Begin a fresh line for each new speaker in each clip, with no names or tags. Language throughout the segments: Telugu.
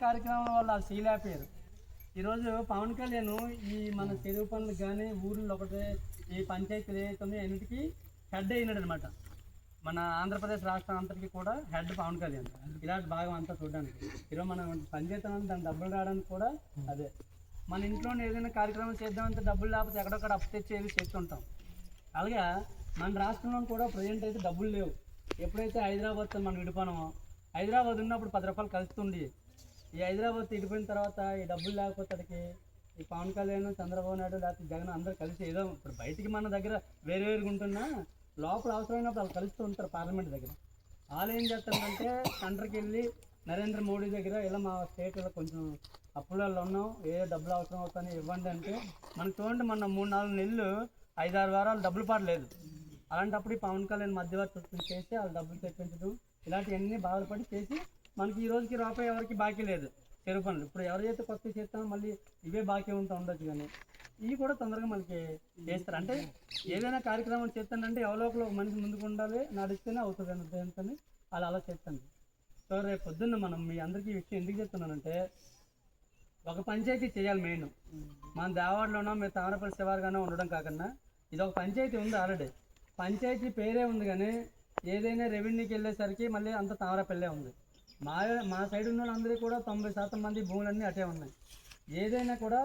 కార్యక్రమం వల్ల చేయలేకపోయారు. ఈరోజు పవన్ కళ్యాణ్ ఈ మన చెరువు పనులకు కానీ ఊర్లో ఒకటే ఈ పంచాయతీలు ఏదైతే అన్నిటికీ హెడ్ అయినాడు అనమాట. మన ఆంధ్రప్రదేశ్ రాష్ట్రం అంతటికి కూడా హెడ్ పవన్ కళ్యాణ్. ఇలాంటి భాగం అంతా చూడడానికి ఈరోజు మనం పనిచేస్తామని దాని డబ్బులు రావడానికి కూడా అదే. మన ఇంట్లో ఏదైనా కార్యక్రమం చేద్దామంటే డబ్బులు లేకపోతే ఎక్కడొక్కడ అప్పు తెచ్చి ఏది చేస్తుంటాం. అలాగే మన రాష్ట్రంలో కూడా ప్రజెంట్ అయితే డబ్బులు లేవు. ఎప్పుడైతే హైదరాబాద్తో మనం విడిపోనామో, హైదరాబాద్ ఉన్నప్పుడు 10 రూపాయలు కలుస్తుంది. ఈ హైదరాబాద్ విడిపోయిన తర్వాత ఈ డబ్బులు లేకపోతే ఈ పవన్ కళ్యాణ్, చంద్రబాబు నాయుడు లేకపోతే జగన్ అందరూ కలిసి ఏదో ఇప్పుడు బయటికి మన దగ్గర వేరువేరుగా ఉంటున్నా లోపల అవసరమైనప్పుడు వాళ్ళు కలుస్తూ ఉంటారు పార్లమెంట్ దగ్గర. వాళ్ళు ఏం చేస్తారంటే సెంటర్కి వెళ్ళి నరేంద్ర మోడీ దగ్గర ఇలా మా స్టేట్లో కొంచెం అప్పులలో ఉన్నాం, ఏ డబ్బులు అవసరం అవుతాయని ఇవ్వండి అంటే మనకు చూడండి మొన్న 3-4 నెలలు 5-6 వారాలు డబ్బులు పడలేదు. అలాంటప్పుడు పవన్ కళ్యాణ్ మధ్యవర్తిత్వం చేసి వాళ్ళు డబ్బులు తెప్పించడం ఇలాంటివన్నీ బాధపడి చేసి మనకి ఈ రోజుకి రూపాయి ఎవరికి బాకీ లేదు. చెరువు పనులు ఇప్పుడు ఎవరైతే కొత్త చేస్తామో మళ్ళీ ఇవే బాకీ ఉండొచ్చు, కానీ ఇవి కూడా తొందరగా మనకి చేస్తారు. అంటే ఏదైనా కార్యక్రమం చేస్తానంటే ఎవరో ఒక మనిషి ముందుకు ఉండాలి, నడిస్తేనే అవుతుంది అనే ఉద్దేశంతో వాళ్ళు అలా చేస్తాను. సో రేపు పొద్దున్న మనం మీ అందరికీ ఈ విషయం ఎందుకు చెప్తున్నానంటే, ఒక పంచాయతీ చేయాలి మెయిన్. మన దేవాడలోనో మీరు తామరపల్లి శివారుగానో ఉండడం కాకుండా ఇది ఒక పంచాయతీ ఉంది. ఆల్రెడీ పంచాయతీ పేరే ఉంది, కానీ ఏదైనా రెవెన్యూకి వెళ్ళేసరికి మళ్ళీ అంత తామరపల్లె ఉంది. మా సైడ్ ఉన్న వాళ్ళందరూ కూడా 90% మంది భూములన్నీ అటే ఉన్నాయి. ఏదైనా కూడా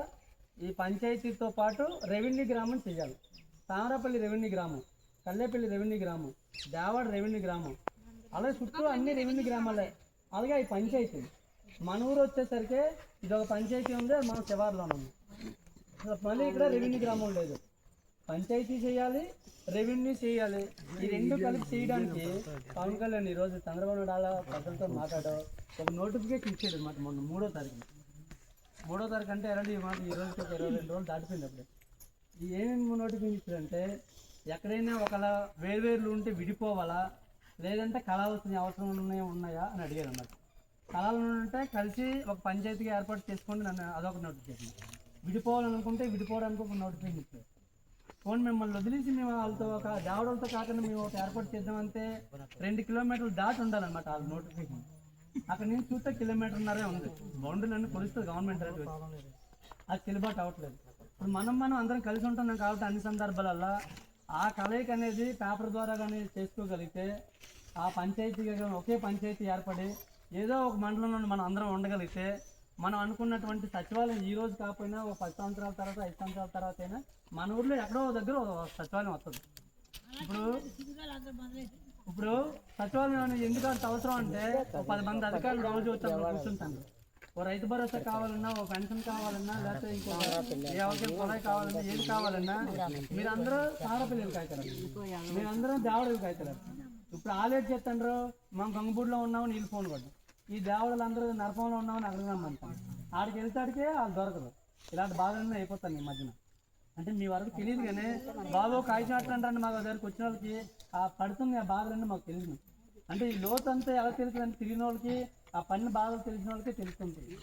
ఈ పంచాయతీతో పాటు రెవెన్యూ గ్రామం చేయాలి. తామరపల్లి రెవెన్యూ గ్రామం, కల్లేపల్లి రెవెన్యూ గ్రామం, దేవాడ రెవెన్యూ గ్రామం, అలాగే చుట్టూ అన్ని రెవెన్యూ గ్రామాలే. అలాగే ఈ పంచాయతీ మన ఊరు వచ్చేసరికి ఇది ఒక పంచాయతీ ఉంది, మన శివారులోనే ఉంది. మళ్ళీ ఇక్కడ రెవెన్యూ గ్రామం లేదు. పంచాయతీ చేయాలి, రెవెన్యూ చేయాలి. ఈ రెండు కలిపి చేయడానికి పవన్ కళ్యాణ్ ఈరోజు చంద్రబాబు నాయుడు ప్రజలతో మాట్లాడో ఒక నోటిఫికేషన్ ఇచ్చాడు అనమాట. మొన్న 3వ తారీఖు అంటే ఎలాంటి ఈ రోజుకి ఒక 22 రోజులు దాటిపోయింది. అప్పుడే ఏమేమి నోటిఫికేషన్ ఇచ్చాడంటే, ఎక్కడైనా ఒకలా వేరువేర్లు ఉంటే విడిపోవాలా, లేదంటే కలవాల్సిన అవసరం ఉన్నాయా అని అడిగారు అన్నమాట. కళలు ఉంటే కలిసి ఒక పంచాయతీగా ఏర్పాటు చేసుకోండి నన్ను అదొక నోటిఫికేషన్. విడిపోవాలనుకుంటే విడిపోవడానికి ఒక నోటిఫికేషన్ ఇచ్చారు. ఫోన్ మిమ్మల్ని వదిలేసి మేము వాళ్ళతో ఒక దేవడలతో కాకుండా మేము ఒకటి ఏర్పాటు చేద్దామంటే 2 కిలోమీటర్లు దాటి ఉండాలన్నమాట వాళ్ళ నోటిఫికేషన్. అక్కడ నుంచి చూస్తే 1.5 కిలోమీటర్న్నరే ఉంది. బౌండరీలన్నీ కొలుస్తుంది గవర్నమెంట్ రేటు, అది చెల్లుబాటు అవ్వట్లేదు. ఇప్పుడు మనం అందరం కలిసి ఉంటున్నాం కాబట్టి అన్ని సందర్భాలల్లో ఆ కలయిక అనేది పేపర్ ద్వారా కానీ చేసుకోగలిగితే ఆ పంచాయతీగా ఒకే పంచాయతీ ఏర్పడి ఏదో ఒక మండలంలో మనం అందరం ఉండగలిగితే మనం అనుకున్నటువంటి సచివాలయం ఈ రోజు కాకపోయినా ఒక 10 సంవత్సరాల తర్వాత 5 సంవత్సరాల తర్వాత అయినా మన ఊర్లో ఎక్కడో దగ్గర సచివాలయం వస్తుంది. ఇప్పుడు సచివాలయం ఎందుకు అంత అవసరం అంటే, ఒక 10 మంది అధికారులు రోజు వచ్చి కూర్చుంటాను. ఓ రైతు భరోసా కావాలన్నా, ఓ పెన్షన్ కావాలన్నా, లేకపోతే ఇంకో ఏ అవసరం కొలాయి కావాలన్నా, ఏది కావాలన్నా మీరందరూ తారపల్లికి అవుతారు, మీరందరం దేవడకి అవుతారు. ఇప్పుడు ఆలేట్ చేస్తాండ్రు, మనం గంగపూడిలో ఉన్నామని వీళ్ళు ఫోన్ కొట్టాం, ఈ దేవడలు అందరూ నరకంలో ఉన్నామని అక్కడికి రమ్మంటాం. ఆడికి వెళ్తాడికే వాళ్ళు దొరకదు. ఇలాంటి బాధలన్నీ అయిపోతాను ఈ మధ్యన. అంటే మీ వరకు తెలియదు, కానీ బాబు కాయచాట్లు అంటారంటే మాకు దగ్గరికి వచ్చిన వాళ్ళకి ఆ పడుతుంది ఆ బాధలన్నీ మాకు తెలియదు. అంటే ఈ లోతు అంతా ఎలా తెలుస్తుంది అంటే తిరిగిన వాళ్ళకి, ఆ పని బాధలు తెలిసిన వాళ్ళకే తెలుస్తుంటుంది.